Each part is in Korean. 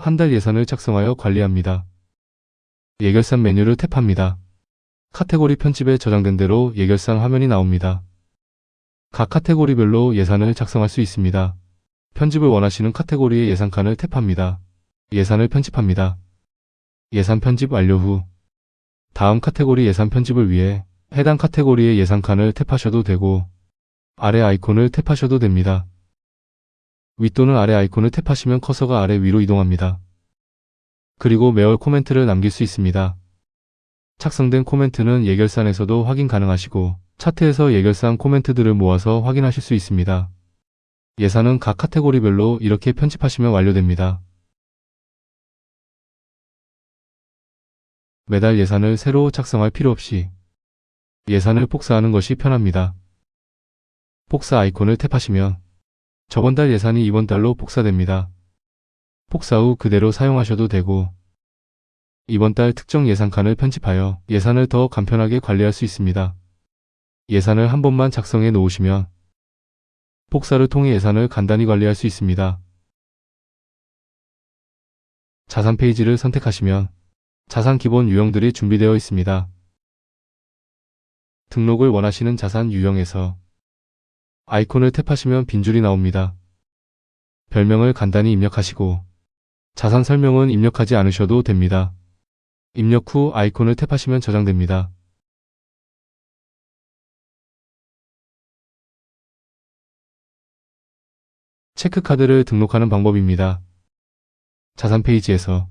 한 달 예산을 작성하여 관리합니다. 예결산 메뉴를 탭합니다. 카테고리 편집에 저장된 대로 예결산 화면이 나옵니다. 각 카테고리별로 예산을 작성할 수 있습니다. 편집을 원하시는 카테고리의 예산칸을 탭합니다. 예산을 편집합니다. 예산 편집 완료 후 다음 카테고리 예산 편집을 위해 해당 카테고리의 예산칸을 탭하셔도 되고 아래 아이콘을 탭하셔도 됩니다. 위 또는 아래 아이콘을 탭하시면 커서가 아래 위로 이동합니다. 그리고 매월 코멘트를 남길 수 있습니다. 작성된 코멘트는 예결산에서도 확인 가능하시고 차트에서 예결산 코멘트들을 모아서 확인하실 수 있습니다. 예산은 각 카테고리별로 이렇게 편집하시면 완료됩니다. 매달 예산을 새로 작성할 필요 없이 예산을 복사하는 것이 편합니다. 복사 아이콘을 탭하시면 저번 달 예산이 이번 달로 복사됩니다. 복사 후 그대로 사용하셔도 되고 이번 달 특정 예산칸을 편집하여 예산을 더 간편하게 관리할 수 있습니다. 예산을 한 번만 작성해 놓으시면 복사를 통해 예산을 간단히 관리할 수 있습니다. 자산 페이지를 선택하시면 자산 기본 유형들이 준비되어 있습니다. 등록을 원하시는 자산 유형에서 아이콘을 탭하시면 빈줄이 나옵니다. 별명을 간단히 입력하시고 자산 설명은 입력하지 않으셔도 됩니다. 입력 후 아이콘을 탭하시면 저장됩니다. 체크카드를 등록하는 방법입니다. 자산 페이지에서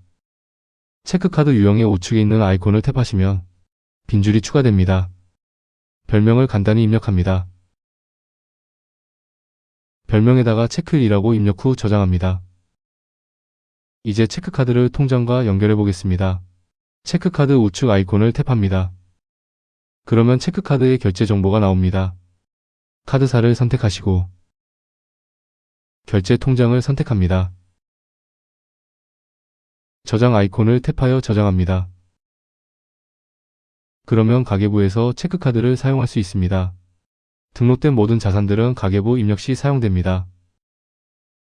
체크카드 유형의 우측에 있는 아이콘을 탭하시면 빈줄이 추가됩니다. 별명을 간단히 입력합니다. 별명에다가 체크1이라고 입력 후 저장합니다. 이제 체크카드를 통장과 연결해 보겠습니다. 체크카드 우측 아이콘을 탭합니다. 그러면 체크카드의 결제 정보가 나옵니다. 카드사를 선택하시고 결제 통장을 선택합니다. 저장 아이콘을 탭하여 저장합니다. 그러면 가계부에서 체크카드를 사용할 수 있습니다. 등록된 모든 자산들은 가계부 입력 시 사용됩니다.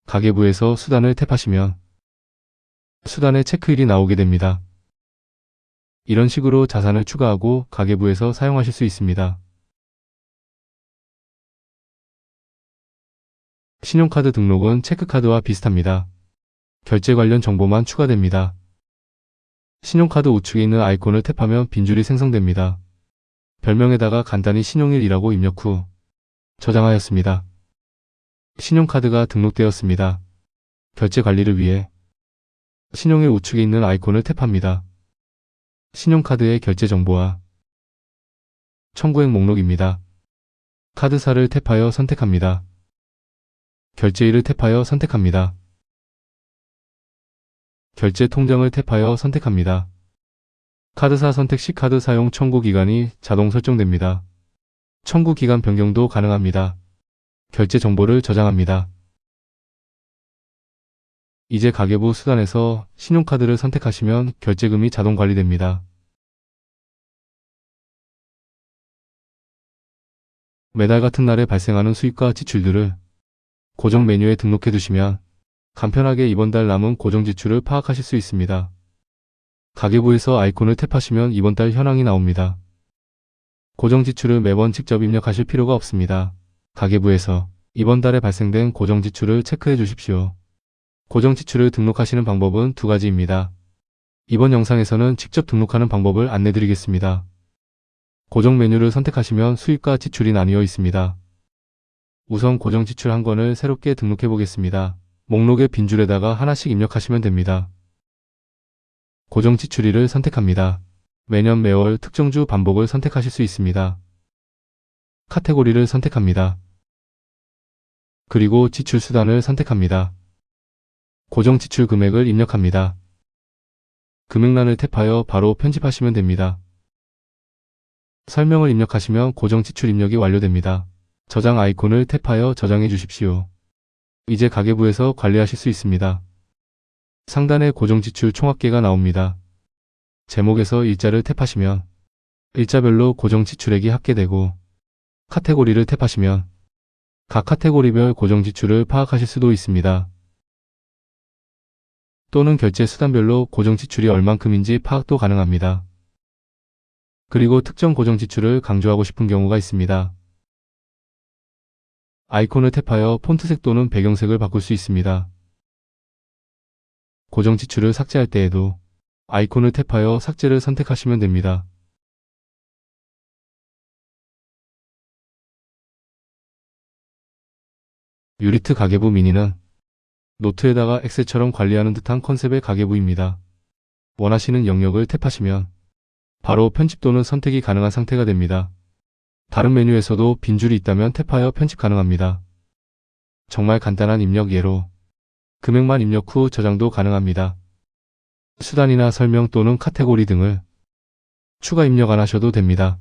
가계부에서 수단을 탭하시면 수단에 체크1이 나오게 됩니다. 이런 식으로 자산을 추가하고 가계부에서 사용하실 수 있습니다. 신용카드 등록은 체크카드와 비슷합니다. 결제 관련 정보만 추가됩니다. 신용카드 우측에 있는 아이콘을 탭하면 빈줄이 생성됩니다. 별명에다가 간단히 신용1이라고 입력 후 저장하였습니다. 신용카드가 등록되었습니다. 결제 관리를 위해 신용1 우측에 있는 아이콘을 탭합니다. 신용카드의 결제 정보와 청구액 목록입니다. 카드사를 탭하여 선택합니다. 결제일을 탭하여 선택합니다. 결제 통장을 탭하여 선택합니다. 카드사 선택 시 카드 사용 청구 기간이 자동 설정됩니다. 청구 기간 변경도 가능합니다. 결제 정보를 저장합니다. 이제 가계부 수단에서 신용카드를 선택하시면 결제금이 자동 관리됩니다. 매달 같은 날에 발생하는 수입과 지출들을 고정 메뉴에 등록해 두시면 간편하게 이번 달 남은 고정 지출을 파악하실 수 있습니다. 가계부에서 아이콘을 탭하시면 이번 달 현황이 나옵니다. 고정 지출을 매번 직접 입력하실 필요가 없습니다. 가계부에서 이번 달에 발생된 고정 지출을 체크해 주십시오. 고정 지출을 등록하시는 방법은 두 가지입니다. 이번 영상에서는 직접 등록하는 방법을 안내드리겠습니다. 고정 메뉴를 선택하시면 수입과 지출이 나뉘어 있습니다. 우선 고정 지출 한 건을 새롭게 등록해 보겠습니다. 목록의 빈줄에다가 하나씩 입력하시면 됩니다. 고정 지출일을 선택합니다. 매년 매월 특정주 반복을 선택하실 수 있습니다. 카테고리를 선택합니다. 그리고 지출 수단을 선택합니다. 고정 지출 금액을 입력합니다. 금액란을 탭하여 바로 편집하시면 됩니다. 설명을 입력하시면 고정 지출 입력이 완료됩니다. 저장 아이콘을 탭하여 저장해 주십시오. 이제 가계부에서 관리하실 수 있습니다. 상단에 고정 지출 총합계가 나옵니다. 제목에서 일자를 탭하시면 일자별로 고정 지출액이 합계되고 카테고리를 탭하시면 각 카테고리별 고정 지출을 파악하실 수도 있습니다. 또는 결제 수단별로 고정 지출이 얼만큼인지 파악도 가능합니다. 그리고 특정 고정 지출을 강조하고 싶은 경우가 있습니다. 아이콘을 탭하여 폰트색 또는 배경색을 바꿀 수 있습니다. 고정 지출을 삭제할 때에도 아이콘을 탭하여 삭제를 선택하시면 됩니다. 유리트 가계부 미니는 노트에다가 엑셀처럼 관리하는 듯한 컨셉의 가계부입니다. 원하시는 영역을 탭하시면 바로 편집 또는 선택이 가능한 상태가 됩니다. 다른 메뉴에서도 빈줄이 있다면 탭하여 편집 가능합니다. 정말 간단한 입력 예로 금액만 입력 후 저장도 가능합니다. 수단이나 설명 또는 카테고리 등을 추가 입력 안 하셔도 됩니다.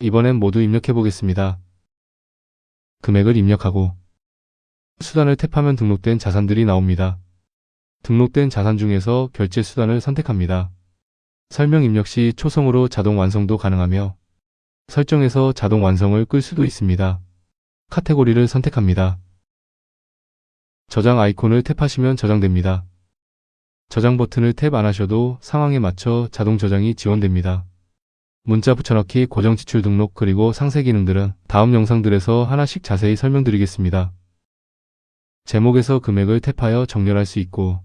이번엔 모두 입력해 보겠습니다. 금액을 입력하고 수단을 탭하면 등록된 자산들이 나옵니다. 등록된 자산 중에서 결제 수단을 선택합니다. 설명 입력 시 초성으로 자동 완성도 가능하며 설정에서 자동 완성을 끌 수도 있습니다. 카테고리를 선택합니다. 저장 아이콘을 탭하시면 저장됩니다. 저장 버튼을 탭 안 하셔도 상황에 맞춰 자동 저장이 지원됩니다. 문자 붙여넣기, 고정 지출 등록, 그리고 상세 기능들은 다음 영상들에서 하나씩 자세히 설명드리겠습니다. 제목에서 금액을 탭하여 정렬할 수 있고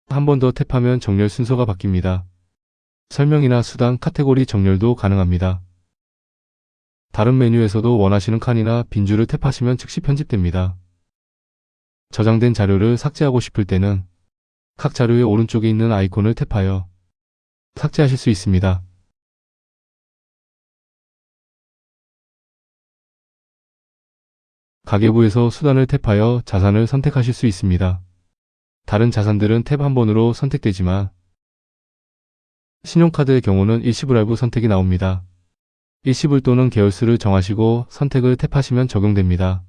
한 번 더 탭하면 정렬 순서가 바뀝니다. 설명이나 수단, 카테고리 정렬도 가능합니다. 다른 메뉴에서도 원하시는 칸이나 빈줄을 탭하시면 즉시 편집됩니다. 저장된 자료를 삭제하고 싶을 때는 각 자료의 오른쪽에 있는 아이콘을 탭하여 삭제하실 수 있습니다. 가계부에서 수단을 탭하여 자산을 선택하실 수 있습니다. 다른 자산들은 탭 한 번으로 선택되지만 신용카드의 경우는 일시불 할부 선택이 나옵니다. 일시불 또는 계열수를 정하시고 선택을 탭하시면 적용됩니다.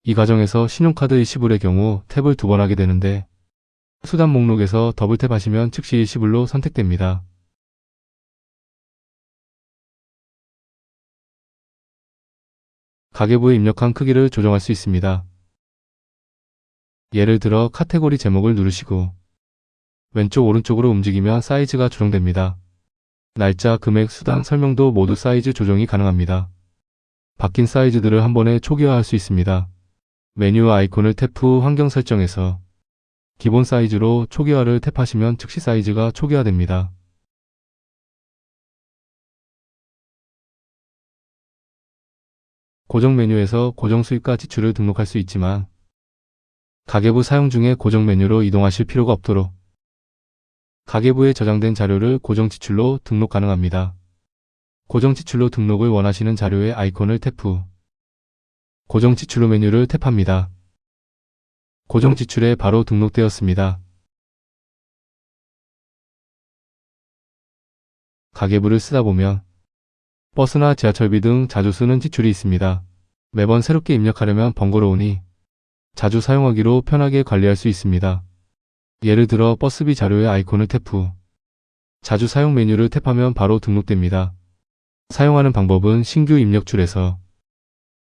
이 과정에서 신용카드 일시불의 경우 탭을 2번 하게 되는데 수단 목록에서 더블 탭하시면 즉시 일시불로 선택됩니다. 가계부에 입력한 크기를 조정할 수 있습니다. 예를 들어 카테고리 제목을 누르시고 왼쪽 오른쪽으로 움직이면 사이즈가 조정됩니다. 날짜, 금액, 수단, 설명도 모두 사이즈 조정이 가능합니다. 바뀐 사이즈들을 한 번에 초기화할 수 있습니다. 메뉴 아이콘을 탭 후 환경 설정에서 기본 사이즈로 초기화를 탭하시면 즉시 사이즈가 초기화됩니다. 고정 메뉴에서 고정 수입과 지출을 등록할 수 있지만 가계부 사용 중에 고정 메뉴로 이동하실 필요가 없도록 가계부에 저장된 자료를 고정 지출로 등록 가능합니다. 고정 지출로 등록을 원하시는 자료의 아이콘을 탭 후 고정 지출로 메뉴를 탭합니다. 고정 지출에 바로 등록되었습니다. 가계부를 쓰다 보면 버스나 지하철비 등 자주 쓰는 지출이 있습니다. 매번 새롭게 입력하려면 번거로우니 자주 사용하기로 편하게 관리할 수 있습니다. 예를 들어 버스비 자료의 아이콘을 탭 후 자주 사용 메뉴를 탭하면 바로 등록됩니다. 사용하는 방법은 신규 입력줄에서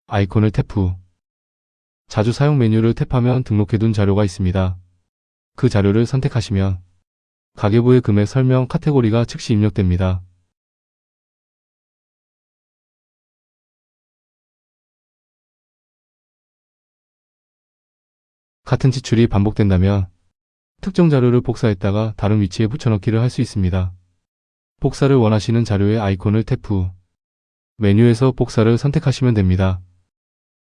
아이콘을 탭 후 자주 사용 메뉴를 탭하면 등록해둔 자료가 있습니다. 그 자료를 선택하시면 가계부의 금액 설명 카테고리가 즉시 입력됩니다. 같은 지출이 반복된다면 특정 자료를 복사했다가 다른 위치에 붙여넣기를 할 수 있습니다. 복사를 원하시는 자료의 아이콘을 탭 후 메뉴에서 복사를 선택하시면 됩니다.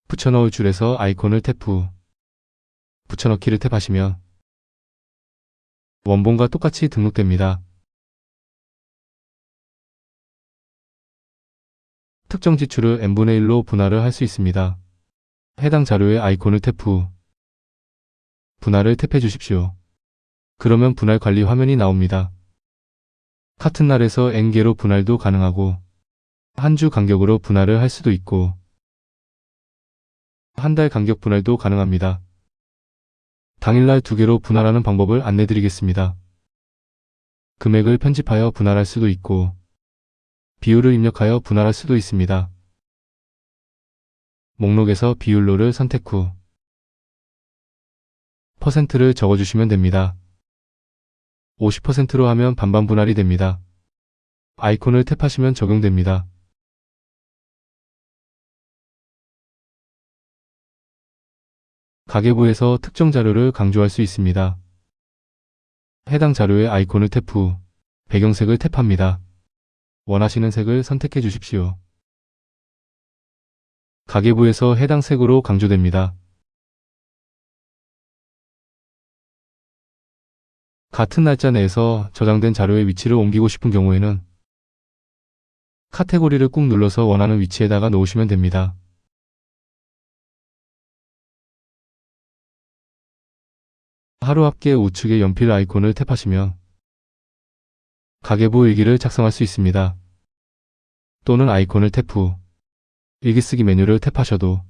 붙여넣을 줄에서 아이콘을 탭 후 붙여넣기를 탭하시면 원본과 똑같이 등록됩니다. 특정 지출을 n분의 1로 분할을 할 수 있습니다. 해당 자료의 아이콘을 탭 후 분할을 탭해 주십시오. 그러면 분할 관리 화면이 나옵니다. 같은 날에서 n개로 분할도 가능하고 한 주 간격으로 분할을 할 수도 있고 한 달 간격 분할도 가능합니다. 당일날 2개로 분할하는 방법을 안내드리겠습니다. 금액을 편집하여 분할할 수도 있고 비율을 입력하여 분할할 수도 있습니다. 목록에서 비율로를 선택 후 %를 적어주시면 됩니다. 50%로 하면 반반 분할이 됩니다. 아이콘을 탭하시면 적용됩니다. 가계부에서 특정 자료를 강조할 수 있습니다. 해당 자료의 아이콘을 탭 후 배경색을 탭합니다. 원하시는 색을 선택해 주십시오. 가계부에서 해당 색으로 강조됩니다. 같은 날짜 내에서 저장된 자료의 위치를 옮기고 싶은 경우에는 카테고리를 꾹 눌러서 원하는 위치에다가 놓으시면 됩니다. 하루 합계 우측의 연필 아이콘을 탭하시면 가계부 일기를 작성할 수 있습니다. 또는 아이콘을 탭 후 일기 쓰기 메뉴를 탭하셔도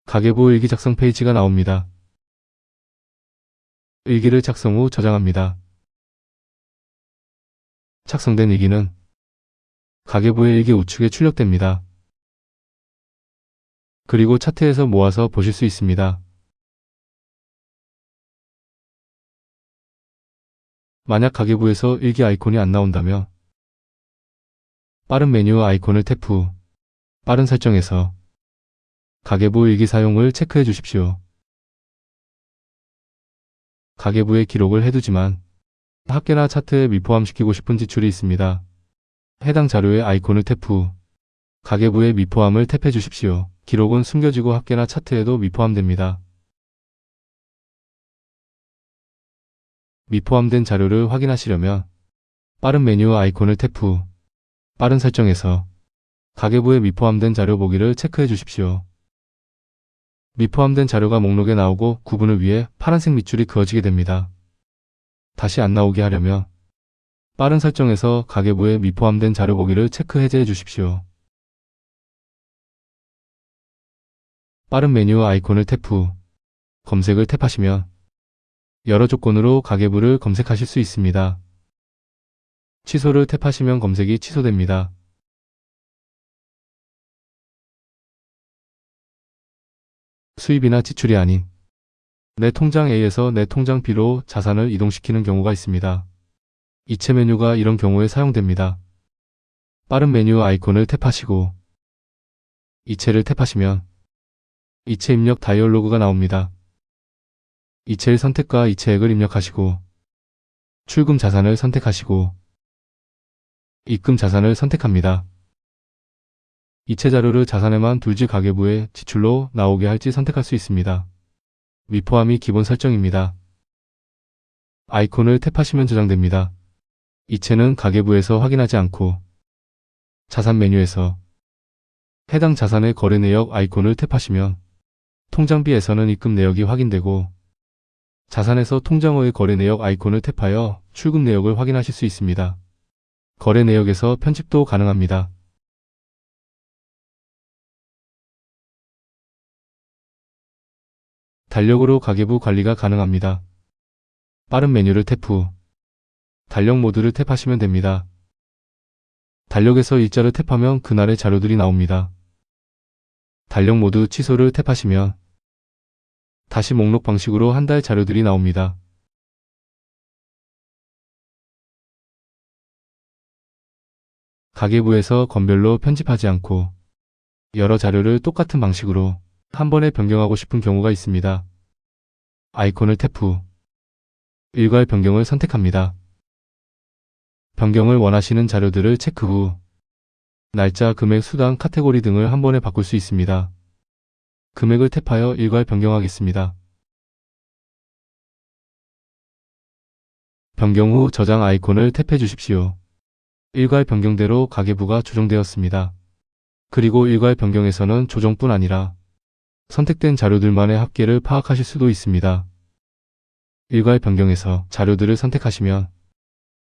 가계부 일기 작성 페이지가 나옵니다. 일기를 작성 후 저장합니다. 작성된 일기는 가계부의 일기 우측에 출력됩니다. 그리고 차트에서 모아서 보실 수 있습니다. 만약 가계부에서 일기 아이콘이 안 나온다면 빠른 메뉴 아이콘을 탭 후 빠른 설정에서 가계부 일기 사용을 체크해 주십시오. 가계부에 기록을 해두지만 합계나 차트에 미포함시키고 싶은 지출이 있습니다. 해당 자료의 아이콘을 탭 후 가계부에 미포함을 탭해 주십시오. 기록은 숨겨지고 합계나 차트에도 미포함됩니다. 미포함된 자료를 확인하시려면 빠른 메뉴 아이콘을 탭 후 빠른 설정에서 가계부에 미포함된 자료 보기를 체크해 주십시오. 미포함된 자료가 목록에 나오고 구분을 위해 파란색 밑줄이 그어지게 됩니다. 다시 안 나오게 하려면 빠른 설정에서 가계부에 미포함된 자료 보기를 체크 해제해 주십시오. 빠른 메뉴 아이콘을 탭 후 검색을 탭하시면 여러 조건으로 가계부를 검색하실 수 있습니다. 취소를 탭하시면 검색이 취소됩니다. 수입이나 지출이 아닌 내 통장 A에서 내 통장 B로 자산을 이동시키는 경우가 있습니다. 이체 메뉴가 이런 경우에 사용됩니다. 빠른 메뉴 아이콘을 탭하시고 이체를 탭하시면 이체 입력 다이얼로그가 나옵니다. 이체일 선택과 이체액을 입력하시고 출금 자산을 선택하시고 입금 자산을 선택합니다. 이체 자료를 자산에만 둘지 가계부에 지출로 나오게 할지 선택할 수 있습니다. 미포함이 기본 설정입니다. 아이콘을 탭하시면 저장됩니다. 이체는 가계부에서 확인하지 않고 자산 메뉴에서 해당 자산의 거래 내역 아이콘을 탭하시면 통장비에서는 입금 내역이 확인되고 자산에서 통장어의 거래 내역 아이콘을 탭하여 출금 내역을 확인하실 수 있습니다. 거래 내역에서 편집도 가능합니다. 달력으로 가계부 관리가 가능합니다. 빠른 메뉴를 탭 후 달력 모드를 탭하시면 됩니다. 달력에서 일자를 탭하면 그날의 자료들이 나옵니다. 달력 모드 취소를 탭하시면 다시 목록 방식으로 한 달 자료들이 나옵니다. 가계부에서 건별로 편집하지 않고 여러 자료를 똑같은 방식으로 한 번에 변경하고 싶은 경우가 있습니다. 아이콘을 탭 후 일괄 변경을 선택합니다. 변경을 원하시는 자료들을 체크 후 날짜, 금액, 수당, 카테고리 등을 한 번에 바꿀 수 있습니다. 금액을 탭하여 일괄 변경하겠습니다. 변경 후 저장 아이콘을 탭해 주십시오. 일괄 변경대로 가계부가 조정되었습니다. 그리고 일괄 변경에서는 조정뿐 아니라 선택된 자료들만의 합계를 파악하실 수도 있습니다. 일괄 변경에서 자료들을 선택하시면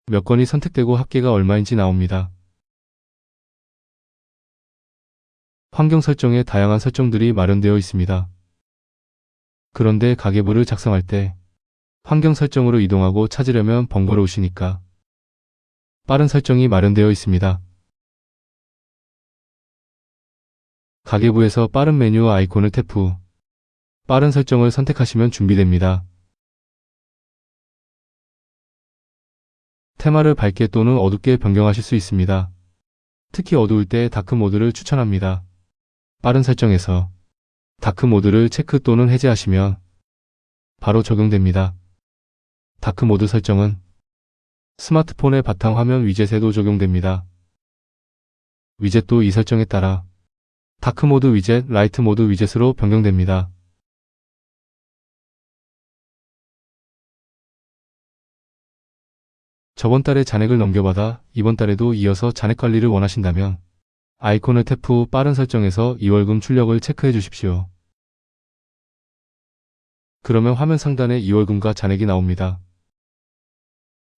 몇 건이 선택되고 합계가 얼마인지 나옵니다. 환경 설정에 다양한 설정들이 마련되어 있습니다. 그런데 가계부를 작성할 때 환경 설정으로 이동하고 찾으려면 번거로우시니까 빠른 설정이 마련되어 있습니다. 가계부에서 빠른 메뉴 아이콘을 탭 후 빠른 설정을 선택하시면 준비됩니다. 테마를 밝게 또는 어둡게 변경하실 수 있습니다. 특히 어두울 때 다크 모드를 추천합니다. 빠른 설정에서 다크 모드를 체크 또는 해제하시면 바로 적용됩니다. 다크 모드 설정은 스마트폰의 바탕화면 위젯에도 적용됩니다. 위젯도 이 설정에 따라 다크 모드 위젯, 라이트 모드 위젯으로 변경됩니다. 저번 달에 잔액을 넘겨받아 이번 달에도 이어서 잔액 관리를 원하신다면 아이콘을 탭 후 빠른 설정에서 2월금 출력을 체크해 주십시오. 그러면 화면 상단에 2월금과 잔액이 나옵니다.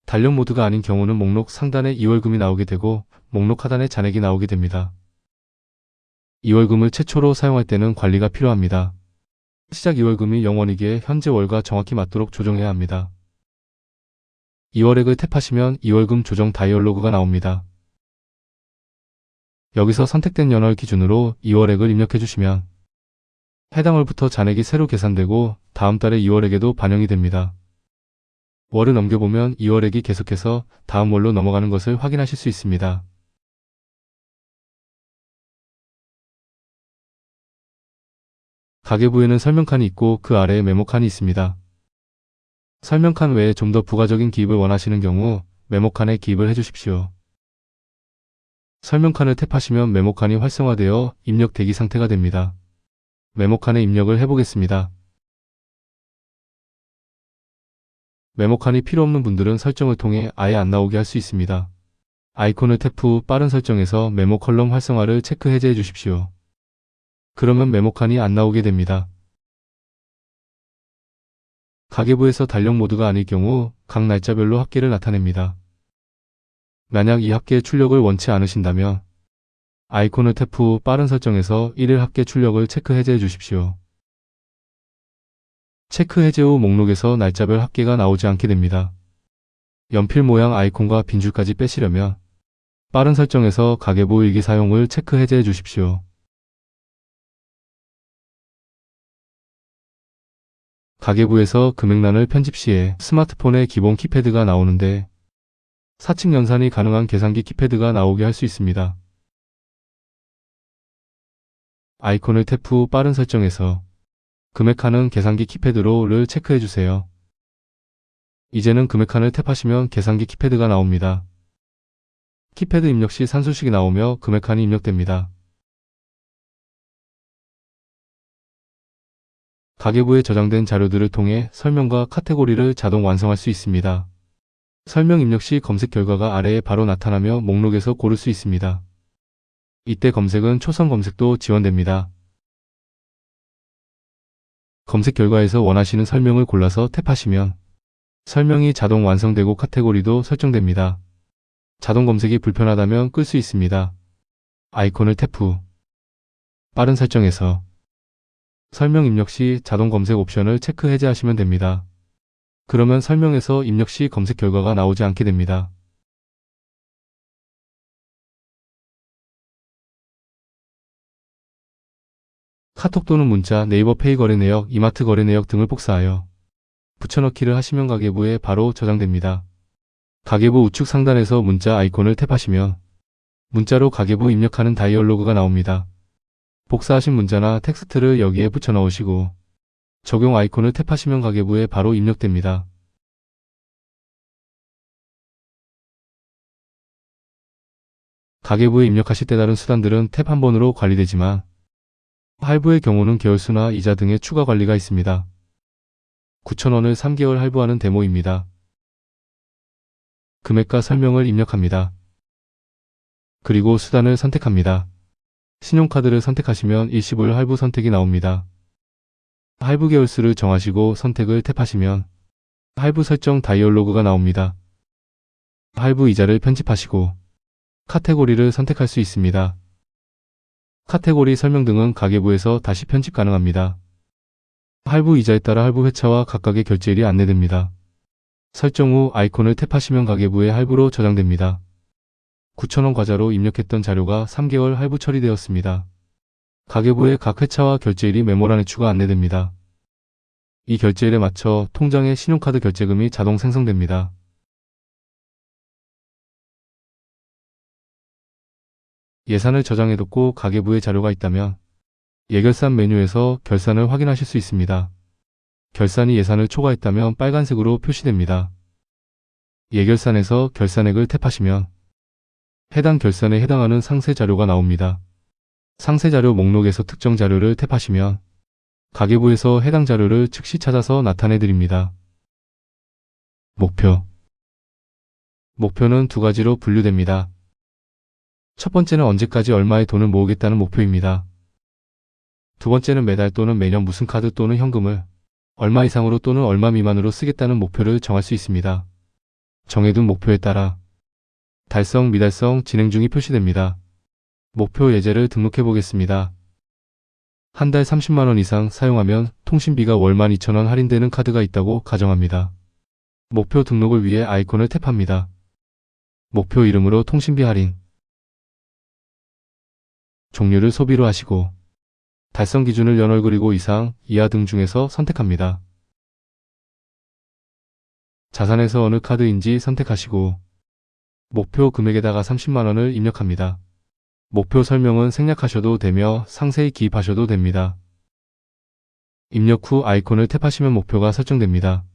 달력 모드가 아닌 경우는 목록 상단에 2월금이 나오게 되고 목록 하단에 잔액이 나오게 됩니다. 2월금을 최초로 사용할 때는 관리가 필요합니다. 시작 2월금이 0원이기에 현재 월과 정확히 맞도록 조정해야 합니다. 2월액을 탭하시면 2월금 조정 다이얼로그가 나옵니다. 여기서 선택된 연월 기준으로 2월액을 입력해 주시면 해당 월부터 잔액이 새로 계산되고 다음 달의 2월액에도 반영이 됩니다. 월을 넘겨보면 2월액이 계속해서 다음 월로 넘어가는 것을 확인하실 수 있습니다. 가계부에는 설명칸이 있고 그 아래에 메모칸이 있습니다. 설명칸 외에 좀 더 부가적인 기입을 원하시는 경우 메모칸에 기입을 해주십시오. 설명칸을 탭하시면 메모칸이 활성화되어 입력 대기 상태가 됩니다. 메모칸에 입력을 해보겠습니다. 메모칸이 필요 없는 분들은 설정을 통해 아예 안 나오게 할 수 있습니다. 아이콘을 탭 후 빠른 설정에서 메모 컬럼 활성화를 체크 해제해 주십시오. 그러면 메모칸이 안 나오게 됩니다. 가계부에서 달력 모드가 아닐 경우 각 날짜별로 합계를 나타냅니다. 만약 이 합계의 출력을 원치 않으신다면 아이콘을 탭 후 빠른 설정에서 1일 합계 출력을 체크 해제해 주십시오. 체크 해제 후 목록에서 날짜별 합계가 나오지 않게 됩니다. 연필 모양 아이콘과 빈줄까지 빼시려면 빠른 설정에서 가계부 일기 사용을 체크 해제해 주십시오. 가계부에서 금액란을 편집 시에 스마트폰의 기본 키패드가 나오는데 사측 연산이 가능한 계산기 키패드가 나오게 할 수 있습니다. 아이콘을 탭 후 빠른 설정에서 금액칸은 계산기 키패드로를 체크해 주세요. 이제는 금액칸을 탭하시면 계산기 키패드가 나옵니다. 키패드 입력 시 산수식이 나오며 금액칸이 입력됩니다. 가계부에 저장된 자료들을 통해 설명과 카테고리를 자동 완성할 수 있습니다. 설명 입력 시 검색 결과가 아래에 바로 나타나며 목록에서 고를 수 있습니다. 이때 검색은 초성 검색도 지원됩니다. 검색 결과에서 원하시는 설명을 골라서 탭하시면 설명이 자동 완성되고 카테고리도 설정됩니다. 자동 검색이 불편하다면 끌 수 있습니다. 아이콘을 탭 후 빠른 설정에서 설명 입력 시 자동 검색 옵션을 체크 해제하시면 됩니다. 그러면 설명에서 입력 시 검색 결과가 나오지 않게 됩니다. 카톡 또는 문자, 네이버 페이 거래 내역, 이마트 거래 내역 등을 복사하여 붙여넣기를 하시면 가계부에 바로 저장됩니다. 가계부 우측 상단에서 문자 아이콘을 탭하시면 문자로 가계부 입력하는 다이얼로그가 나옵니다. 복사하신 문자나 텍스트를 여기에 붙여 넣으시고 적용 아이콘을 탭하시면 가계부에 바로 입력됩니다. 가계부에 입력하실 때 다른 수단들은 탭 한 번으로 관리되지만 할부의 경우는 계열수나 이자 등의 추가 관리가 있습니다. 9,000원을 3개월 할부하는 데모입니다. 금액과 설명을 입력합니다. 그리고 수단을 선택합니다. 신용카드를 선택하시면 일시불 할부 선택이 나옵니다. 할부 계열수를 정하시고 선택을 탭하시면 할부 설정 다이얼로그가 나옵니다. 할부 이자를 편집하시고 카테고리를 선택할 수 있습니다. 카테고리 설명 등은 가계부에서 다시 편집 가능합니다. 할부 이자에 따라 할부 회차와 각각의 결제일이 안내됩니다. 설정 후 아이콘을 탭하시면 가계부에 할부로 저장됩니다. 9,000원 과자로 입력했던 자료가 3개월 할부 처리되었습니다. 가계부의 각 회차와 결제일이 메모란에 추가 안내됩니다. 이 결제일에 맞춰 통장에 신용카드 결제금이 자동 생성됩니다. 예산을 저장해뒀고 가계부에 자료가 있다면 예결산 메뉴에서 결산을 확인하실 수 있습니다. 결산이 예산을 초과했다면 빨간색으로 표시됩니다. 예결산에서 결산액을 탭하시면 해당 결산에 해당하는 상세 자료가 나옵니다. 상세 자료 목록에서 특정 자료를 탭하시면 가계부에서 해당 자료를 즉시 찾아서 나타내 드립니다. 목표. 목표는 두 가지로 분류됩니다. 첫 번째는 언제까지 얼마의 돈을 모으겠다는 목표입니다. 두 번째는 매달 또는 매년 무슨 카드 또는 현금을 얼마 이상으로 또는 얼마 미만으로 쓰겠다는 목표를 정할 수 있습니다. 정해둔 목표에 따라 달성, 미달성, 진행 중이 표시됩니다. 목표 예제를 등록해 보겠습니다. 한 달 30만원 이상 사용하면 통신비가 월 12,000원 할인되는 카드가 있다고 가정합니다. 목표 등록을 위해 아이콘을 탭합니다. 목표 이름으로 통신비 할인. 종류를 소비로 하시고 달성 기준을 연월 그리고 이상, 이하 등 중에서 선택합니다. 자산에서 어느 카드인지 선택하시고 목표 금액에다가 30만원을 입력합니다. 목표 설명은 생략하셔도 되며 상세히 기입하셔도 됩니다. 입력 후 아이콘을 탭하시면 목표가 설정됩니다.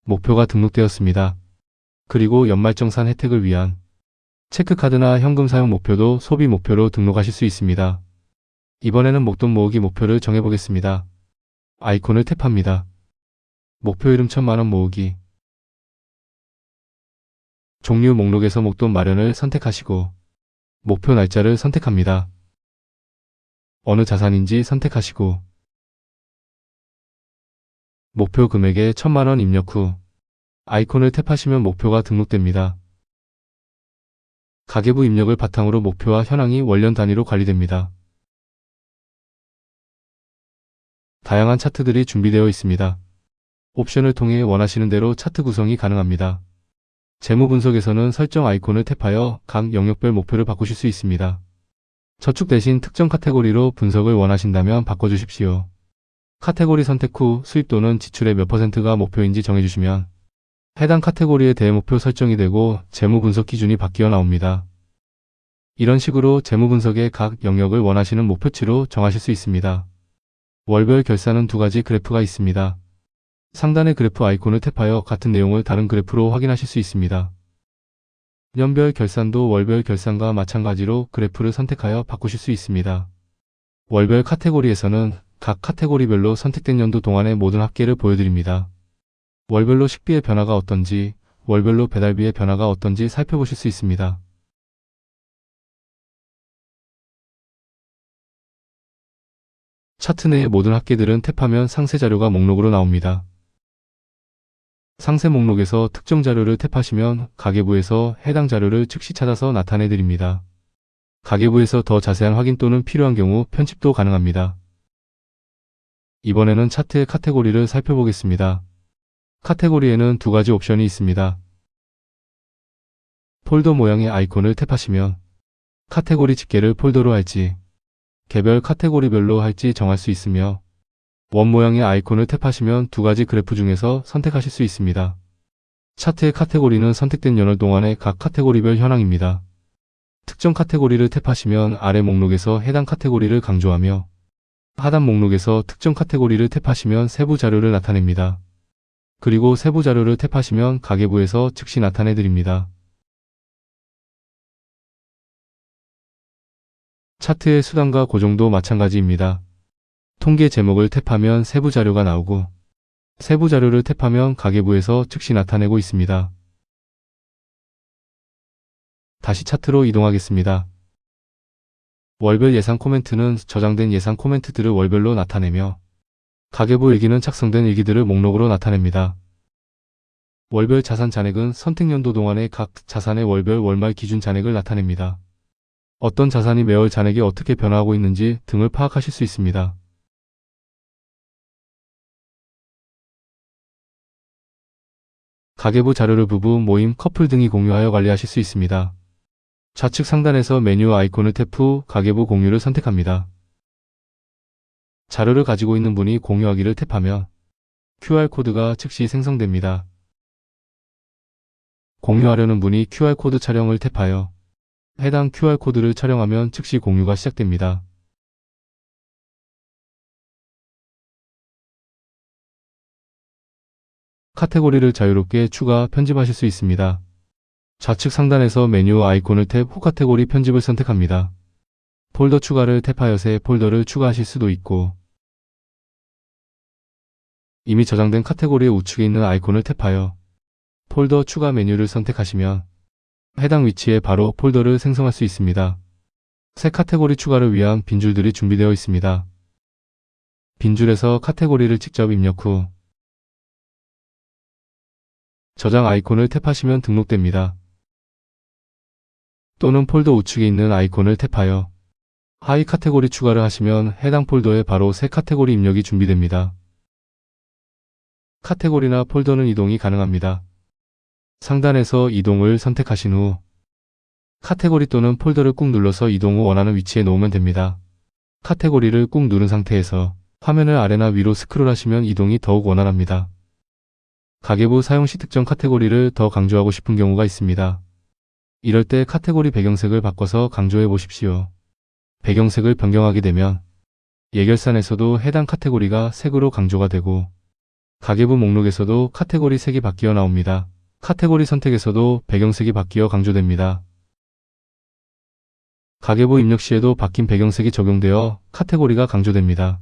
목표가 등록되었습니다. 그리고 연말정산 혜택을 위한 체크카드나 현금 사용 목표도 소비 목표로 등록하실 수 있습니다. 이번에는 목돈 모으기 목표를 정해보겠습니다. 아이콘을 탭합니다. 목표 이름 1000만원 모으기. 종류 목록에서 목돈 마련을 선택하시고 목표 날짜를 선택합니다. 어느 자산인지 선택하시고 목표 금액에 1000만원 입력 후 아이콘을 탭하시면 목표가 등록됩니다. 가계부 입력을 바탕으로 목표와 현황이 월년 단위로 관리됩니다. 다양한 차트들이 준비되어 있습니다. 옵션을 통해 원하시는 대로 차트 구성이 가능합니다. 재무 분석에서는 설정 아이콘을 탭하여 각 영역별 목표를 바꾸실 수 있습니다. 저축 대신 특정 카테고리로 분석을 원하신다면 바꿔주십시오. 카테고리 선택 후 수입 또는 지출의 몇 %가 목표인지 정해주시면 해당 카테고리의 대목표 설정이 되고 재무 분석 기준이 바뀌어 나옵니다. 이런 식으로 재무 분석의 각 영역을 원하시는 목표치로 정하실 수 있습니다. 월별 결산은 두 가지 그래프가 있습니다. 상단의 그래프 아이콘을 탭하여 같은 내용을 다른 그래프로 확인하실 수 있습니다. 년별 결산도 월별 결산과 마찬가지로 그래프를 선택하여 바꾸실 수 있습니다. 월별 카테고리에서는 각 카테고리별로 선택된 연도 동안의 모든 합계를 보여드립니다. 월별로 식비의 변화가 어떤지, 월별로 배달비의 변화가 어떤지 살펴보실 수 있습니다. 차트 내의 모든 합계들은 탭하면 상세 자료가 목록으로 나옵니다. 상세 목록에서 특정 자료를 탭하시면 가계부에서 해당 자료를 즉시 찾아서 나타내 드립니다. 가계부에서 더 자세한 확인 또는 필요한 경우 편집도 가능합니다. 이번에는 차트의 카테고리를 살펴보겠습니다. 카테고리에는 두 가지 옵션이 있습니다. 폴더 모양의 아이콘을 탭하시면 카테고리 집계를 폴더로 할지 개별 카테고리별로 할지 정할 수 있으며 원 모양의 아이콘을 탭하시면 두 가지 그래프 중에서 선택하실 수 있습니다. 차트의 카테고리는 선택된 연월 동안의 각 카테고리별 현황입니다. 특정 카테고리를 탭하시면 아래 목록에서 해당 카테고리를 강조하며 하단 목록에서 특정 카테고리를 탭하시면 세부 자료를 나타냅니다. 그리고 세부 자료를 탭하시면 가계부에서 즉시 나타내 드립니다. 차트의 수단과 고정도 마찬가지입니다. 통계 제목을 탭하면 세부 자료가 나오고 세부 자료를 탭하면 가계부에서 즉시 나타내고 있습니다. 다시 차트로 이동하겠습니다. 월별 예산 코멘트는 저장된 예산 코멘트들을 월별로 나타내며 가계부 일기는 작성된 일기들을 목록으로 나타냅니다. 월별 자산 잔액은 선택연도 동안의 각 자산의 월별 월말 기준 잔액을 나타냅니다. 어떤 자산이 매월 잔액이 어떻게 변화하고 있는지 등을 파악하실 수 있습니다. 가계부 자료를 부부, 모임, 커플 등이 공유하여 관리하실 수 있습니다. 좌측 상단에서 메뉴 아이콘을 탭 후 가계부 공유를 선택합니다. 자료를 가지고 있는 분이 공유하기를 탭하면 QR코드가 즉시 생성됩니다. 공유하려는 분이 QR코드 촬영을 탭하여 해당 QR코드를 촬영하면 즉시 공유가 시작됩니다. 카테고리를 자유롭게 추가, 편집하실 수 있습니다. 좌측 상단에서 메뉴 아이콘을 탭 후 카테고리 편집을 선택합니다. 폴더 추가를 탭하여 새 폴더를 추가하실 수도 있고, 이미 저장된 카테고리의 우측에 있는 아이콘을 탭하여 폴더 추가 메뉴를 선택하시면 해당 위치에 바로 폴더를 생성할 수 있습니다. 새 카테고리 추가를 위한 빈줄들이 준비되어 있습니다. 빈줄에서 카테고리를 직접 입력 후 저장 아이콘을 탭하시면 등록됩니다. 또는 폴더 우측에 있는 아이콘을 탭하여 하위 카테고리 추가를 하시면 해당 폴더에 바로 새 카테고리 입력이 준비됩니다. 카테고리나 폴더는 이동이 가능합니다. 상단에서 이동을 선택하신 후 카테고리 또는 폴더를 꾹 눌러서 이동 후 원하는 위치에 놓으면 됩니다. 카테고리를 꾹 누른 상태에서 화면을 아래나 위로 스크롤하시면 이동이 더욱 원활합니다. 가계부 사용 시 특정 카테고리를 더 강조하고 싶은 경우가 있습니다. 이럴 때 카테고리 배경색을 바꿔서 강조해 보십시오. 배경색을 변경하게 되면 예결산에서도 해당 카테고리가 색으로 강조가 되고 가계부 목록에서도 카테고리 색이 바뀌어 나옵니다. 카테고리 선택에서도 배경색이 바뀌어 강조됩니다. 가계부 입력 시에도 바뀐 배경색이 적용되어 카테고리가 강조됩니다.